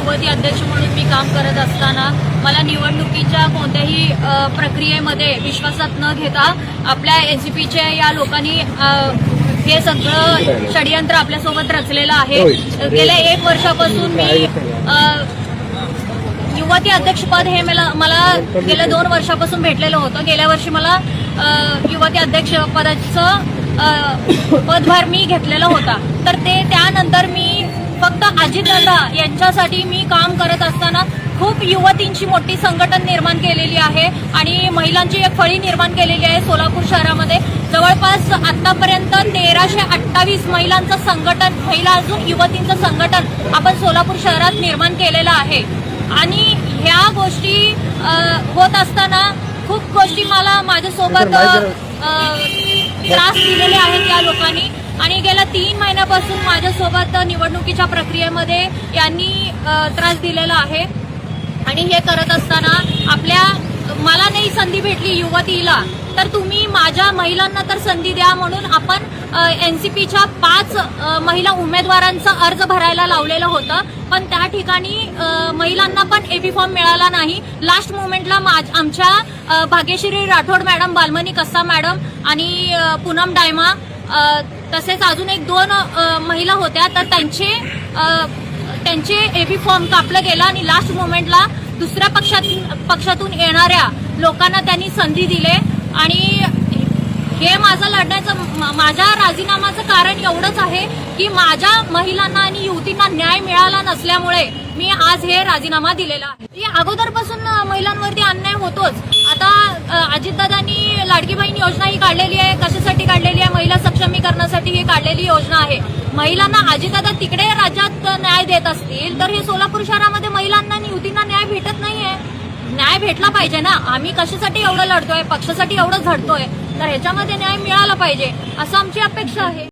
युवती अध्यक्ष म्हणून मी काम करत असताना मला निवडणुकीच्या कोणत्याही प्रक्रियेमध्ये विश्वासात न घेता आपल्या एनसीपीच्या या लोकांनी हे सगळं षडयंत्र आपल्यासोबत रचलेलं आहे। गेल्या 1 वर्षापासून मी युवती अध्यक्षपद हे मला गेल्या 2 वर्षापासून भेटलेलं होतं। गेल्या वर्षी मला युवती अध्यक्ष पदाचं पदभार मी घेतलेला होता। तर त्यानंतर मी फक्त अजितदादा यांच्यासाठी मी काम करत असताना खूप युवतींची मोठी संघटन निर्माण केलेली आहे आणि महिलांची एक फळी निर्माण केलेली आहे सोलापूर शहरामध्ये। जवळपास आतापर्यंत 1328 महिलांचं संघटन, महिला अजून युवतींचं संघटन आपण सोलापूर शहरात निर्माण केलेलं आहे। आणि ह्या गोष्टी होत असताना खूप गोष्टी मला माझ्यासोबत त्रास दिलेले आहेत या लोकांनी आणि गेल्या 3 महिन्यापासून माझ्यासोबत निवडणुकीच्या प्रक्रियेमध्ये यांनी त्रास दिलेला आहे। आणि हे करत असताना मला नाही संधी भेटली युवतीला, तर तुम्ही माझ्या महिलांना तर संधी द्या म्हणून आपण एनसीपीच्या 5 महिला उमेदवारांचा अर्ज भरायला लावलेलं होतं। पण त्या ठिकाणी महिलांना पण एपी फॉर्म मिळाला नाही। लास्ट मोमेंटला आमच्या भाग्यश्री राठोड मॅडम, बालमणी कस्सा मॅडम आणि पूनम डायमा तसेच अजून 1-2 महिला होत्या, तर त्यांचे एपी फॉर्म कापलं गेला आणि लास्ट मोमेंटला दुसऱ्या पक्षातून येणाऱ्या लोकांना त्यांनी संधी दिले। आणि हे माझ्या राजीनामाचं कारण एवढंच आहे की माझ्या महिलांना आणि युवतींना न्याय मिळाला नसल्यामुळे मी आज हे राजीनामा दिलेला आहे। अगोदरपासून महिलांवरती अन्याय होतोच। आता अजितदादांनी लाडकी बहीण योजना ही काढलेली आहे। कशासाठी काढलेली आहे? महिला सक्षमीकरणासाठी ही काढलेली योजना आहे। महिलांना अजितदादा तिकडे राज्यात न्याय देत असतील तर हे सोलापूर शहरामध्ये महिलांना आणि युवतींना न्याय भेटत नाहीये। न्याय भेटला पाहिजे ना। आम्ही कशासाठी एवढं लढतोय, पक्षासाठी एवढं झडतोय, तर ह्याच्यामध्ये न्याय मिळाला पाहिजे असं आमची अपेक्षा आहे।